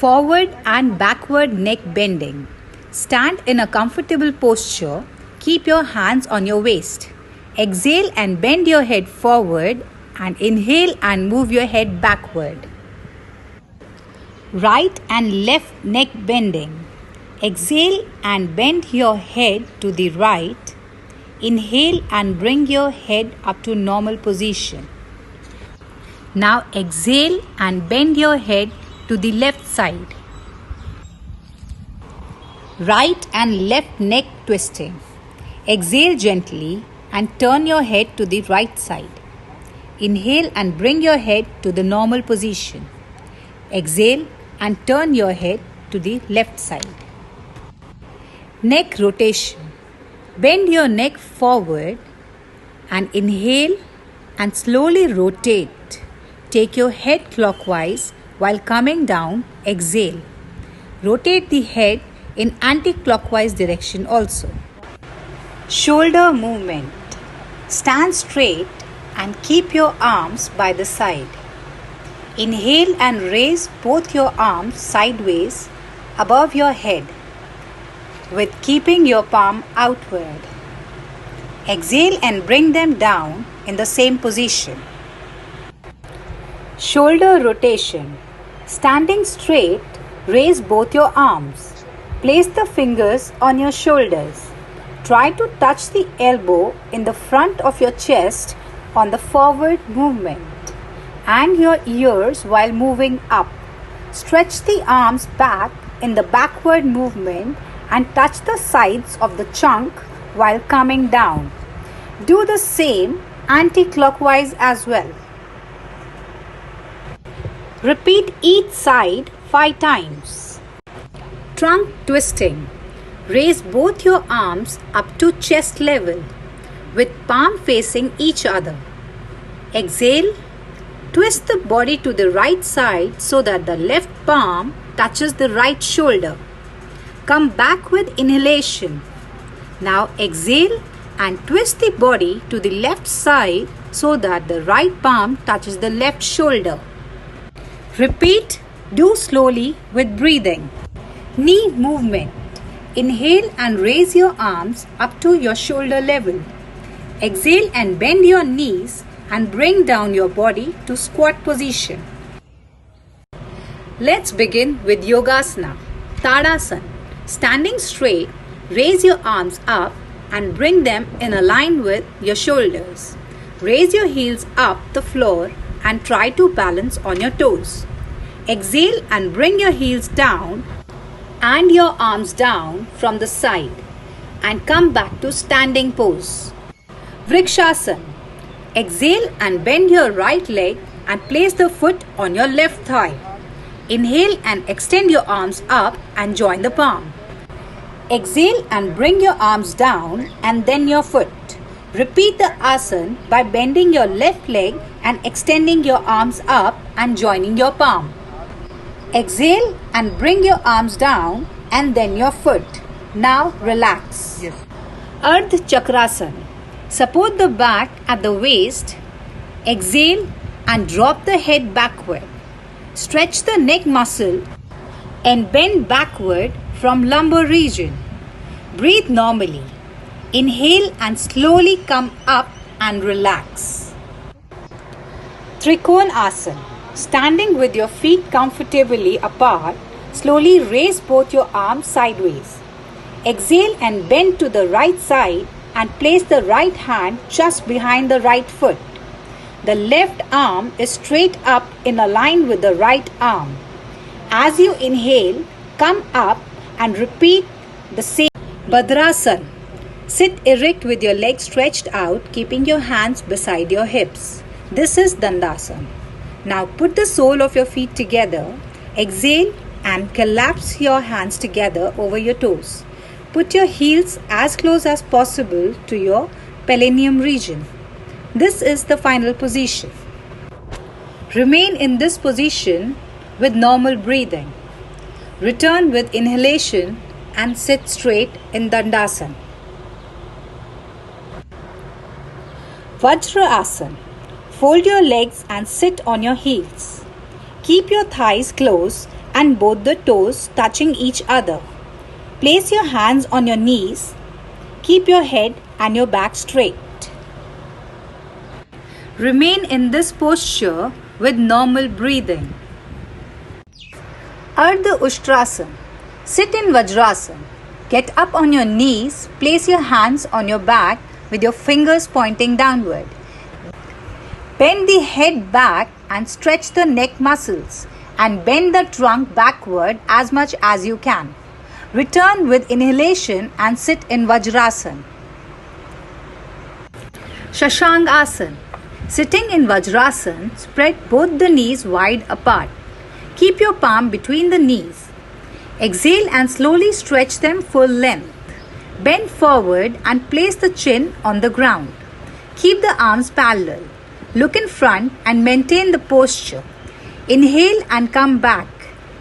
Forward and backward neck bending. Stand in a comfortable posture. Keep your hands on your waist. Exhale and bend your head forward and inhale and move your head backward. Right and left neck bending. Exhale and bend your head to the right. Inhale and bring your head up to normal position. Now exhale and bend your head to the left side. Right and left neck twisting. Exhale gently and turn your head to the right side. Inhale and bring your head to the normal position. Exhale and turn your head to the left side. Neck rotation. Bend your neck forward and inhale and slowly rotate. Take your head clockwise while coming down. Exhale. Rotate the head in anti-clockwise direction also. Shoulder movement. Stand straight and keep your arms by the side. Inhale and raise both your arms sideways above your head with keeping your palm outward. Exhale and bring them down in the same position. Shoulder rotation. Standing straight, raise both your arms. Place the fingers on your shoulders. Try to touch the elbow in the front of your chest on the forward movement and your ears while moving up. Stretch the arms back in the backward movement and touch the sides of the trunk while coming down. Do the same anti-clockwise as well. Repeat each side 5 times. Trunk twisting. Raise both your arms up to chest level with palm facing each other. Exhale. Twist the body to the right side so that the left palm touches the right shoulder. Come back with inhalation. Now exhale and twist the body to the left side so that the right palm touches the left shoulder. Repeat. Do slowly with breathing. Knee movement. Inhale and raise your arms up to your shoulder level. Exhale and bend your knees and bring down your body to squat position. Let's begin with Yogasana, Tadasana. Standing straight, raise your arms up and bring them in a line with your shoulders. Raise your heels up the floor and try to balance on your toes. Exhale and bring your heels down and your arms down from the side and come back to standing pose. Vrikshasana. Exhale and bend your right leg and place the foot on your left thigh. Inhale and extend your arms up and join the palm. Exhale and bring your arms down and then your foot. Repeat the asana by bending your left leg and extending your arms up and joining your palm. Exhale and bring your arms down and then your foot. Now relax. Yes. Ardha Chakrasana. Support the back at the waist. Exhale and drop the head backward. Stretch the neck muscle and bend backward from lumbar region. Breathe normally. Inhale and slowly come up and relax. Trikonasana. Standing with your feet comfortably apart, slowly raise both your arms sideways. Exhale and bend to the right side and place the right hand just behind the right foot. The left arm is straight up in a line with the right arm. As you inhale, come up and repeat the same. Bhadrasana. Sit erect with your legs stretched out, keeping your hands beside your hips. This is Dandasana. Now put the sole of your feet together. Exhale and collapse your hands together over your toes. Put your heels as close as possible to your perineum region. This is the final position. Remain in this position with normal breathing. Return with inhalation and sit straight in Dandasana. Vajra Asana. Fold your legs and sit on your heels. Keep your thighs close and both the toes touching each other. Place your hands on your knees. Keep your head and your back straight. Remain in this posture with normal breathing. Ardha Ushtrasana. Sit in Vajrasana. Get up on your knees. Place your hands on your back with your fingers pointing downward. Bend the head back and stretch the neck muscles and bend the trunk backward as much as you can. Return with inhalation and sit in Vajrasana. Shashank Asana. Sitting in Vajrasana, spread both the knees wide apart. Keep your palm between the knees. Exhale and slowly stretch them full length. Bend forward and place the chin on the ground. Keep the arms parallel. Look in front and maintain the posture. Inhale and come back.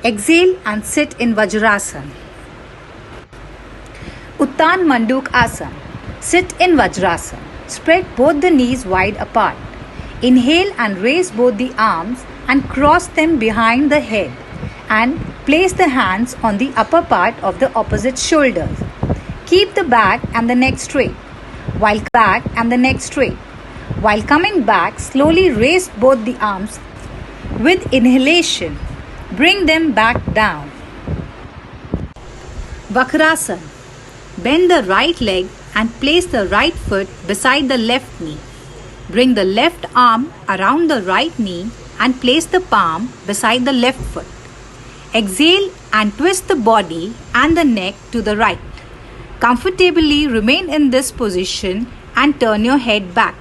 Exhale and sit in Vajrasana. Uttan Manduk Asana. Sit in Vajrasana. Spread both the knees wide apart. Inhale and raise both the arms and cross them behind the head and place the hands on the upper part of the opposite shoulders. Keep the back and the neck straight. While coming back, slowly raise both the arms. With inhalation, bring them back down. Vakrasana. Bend the right leg and place the right foot beside the left knee. Bring the left arm around the right knee and place the palm beside the left foot. Exhale and twist the body and the neck to the right. Comfortably remain in this position and turn your head back.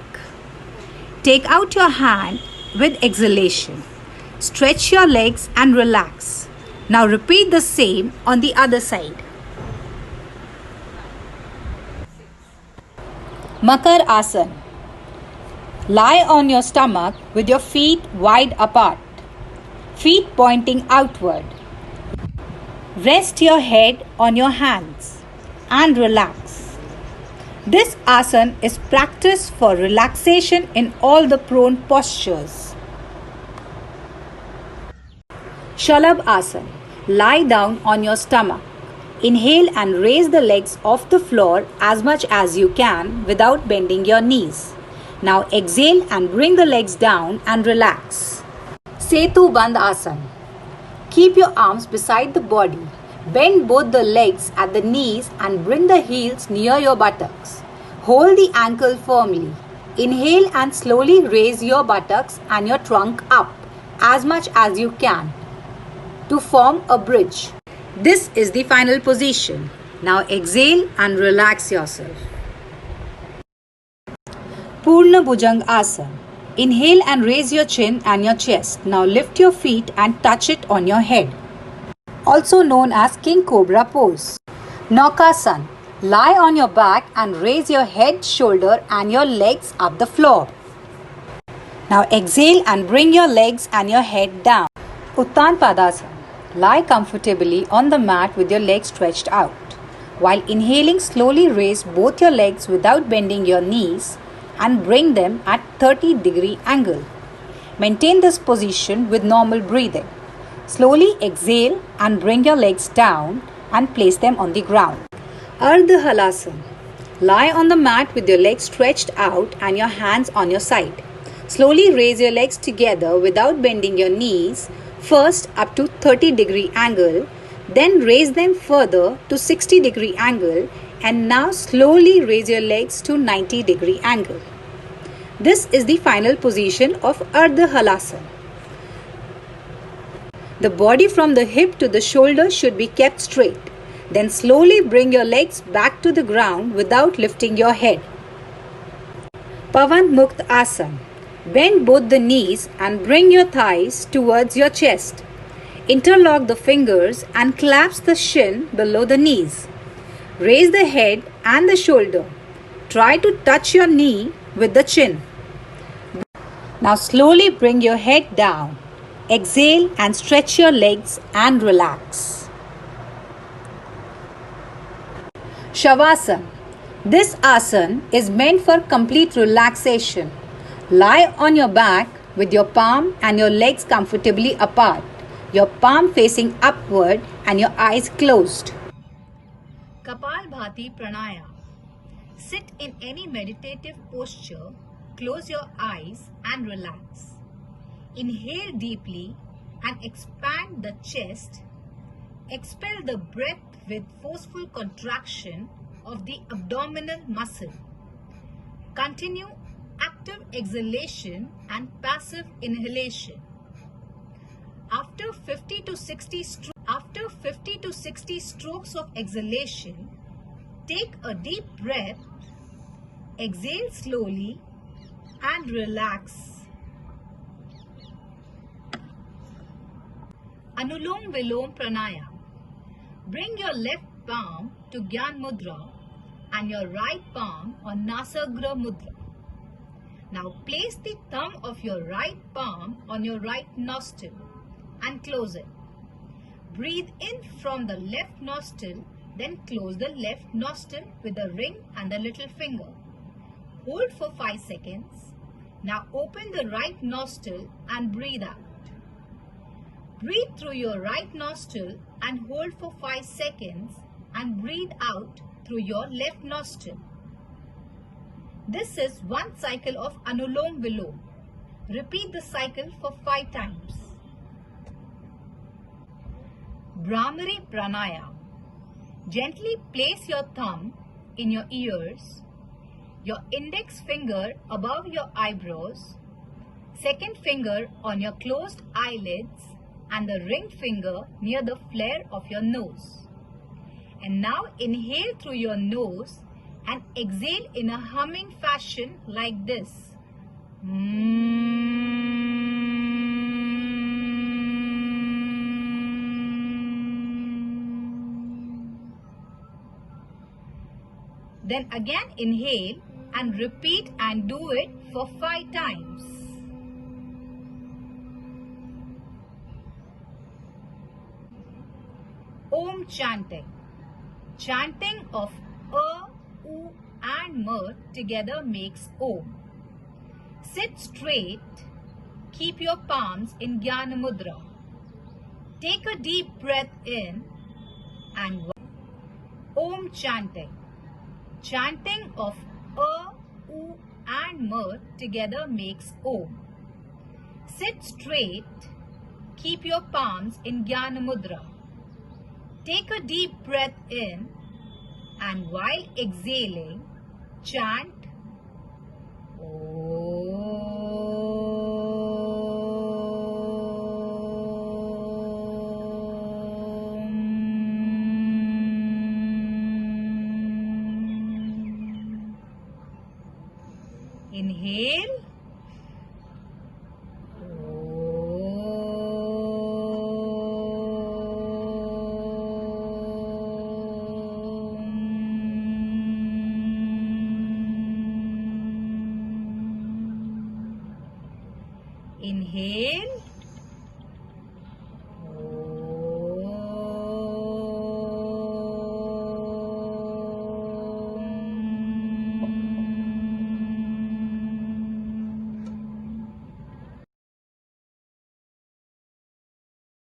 Take out your hand with exhalation. Stretch your legs and relax. Now repeat the same on the other side. Makar Asana. Lie on your stomach with your feet wide apart, feet pointing outward. Rest your head on your hands and relax. This asana is practiced for relaxation in all the prone postures. Shalabh Asana. Lie down on your stomach. Inhale and raise the legs off the floor as much as you can without bending your knees. Now exhale and bring the legs down and relax. Setu Bandh Asana. Keep your arms beside the body. Bend both the legs at the knees and bring the heels near your buttocks. Hold the ankle firmly. Inhale and slowly raise your buttocks and your trunk up as much as you can to form a bridge. This is the final position. Now exhale and relax yourself. Purna Bhujanga Asana. Inhale and raise your chin and your chest. Now lift your feet and touch it on your head. Also known as King Cobra pose. Naukasana. Lie on your back and raise your head, shoulder and your legs up the floor. Now exhale and bring your legs and your head down. Uttan Padasana. Lie comfortably on the mat with your legs stretched out. While inhaling, slowly raise both your legs without bending your knees and bring them at 30-degree angle. Maintain this position with normal breathing. Slowly exhale and bring your legs down and place them on the ground. Ardha Halasana. Lie on the mat with your legs stretched out and your hands on your side. Slowly raise your legs together without bending your knees, first up to 30-degree angle, then raise them further to 60-degree angle, and now slowly raise your legs to 90-degree angle. This is the final position of Ardha Halasana. The body from the hip to the shoulder should be kept straight. Then slowly bring your legs back to the ground without lifting your head. Pavan Mukta Asana. Bend both the knees and bring your thighs towards your chest. Interlock the fingers and collapse the shin below the knees. Raise the head and the shoulder. Try to touch your knee with the chin. Now slowly bring your head down. Exhale and stretch your legs and relax. Shavasana. This asana is meant for complete relaxation. Lie on your back with your palm and your legs comfortably apart. your palm facing upward and your eyes closed. Kapalbhati Pranayama. Sit in any meditative posture, close your eyes and relax. Inhale deeply and expand the chest. Expel the breath with forceful contraction of the abdominal muscle. Continue active exhalation and passive inhalation. After 50 to 60 strokes of exhalation, take a deep breath, exhale slowly and relax. Anulom Vilom Pranayama. Bring your left palm to Gyan Mudra and your right palm on Nasagra Mudra. Now place the thumb of your right palm on your right nostril and close it. Breathe in from the left nostril, then close the left nostril with the ring and the little finger. Hold for 5 seconds. Now open the right nostril and breathe out. Breathe through your right nostril and hold for 5 seconds and breathe out through your left nostril. This is one cycle of Anulom Vilom. Repeat the cycle for 5 times. Bhramari Pranayama. Gently place your thumb in your ears, your index finger above your eyebrows, second finger on your closed eyelids, and the ring finger near the flare of your nose. And now inhale through your nose and exhale in a humming fashion like this. Then again inhale and repeat and do it for 5 times. Om chanting. Chanting of A, U and M together makes Om. Sit straight. Keep your palms in Jnana Mudra. Take a deep breath in and Om chanting. Chanting of A, U and M together makes Om. Sit straight. Keep your palms in Jnana Mudra. Take a deep breath in and while exhaling, chant Inhale. Inhale.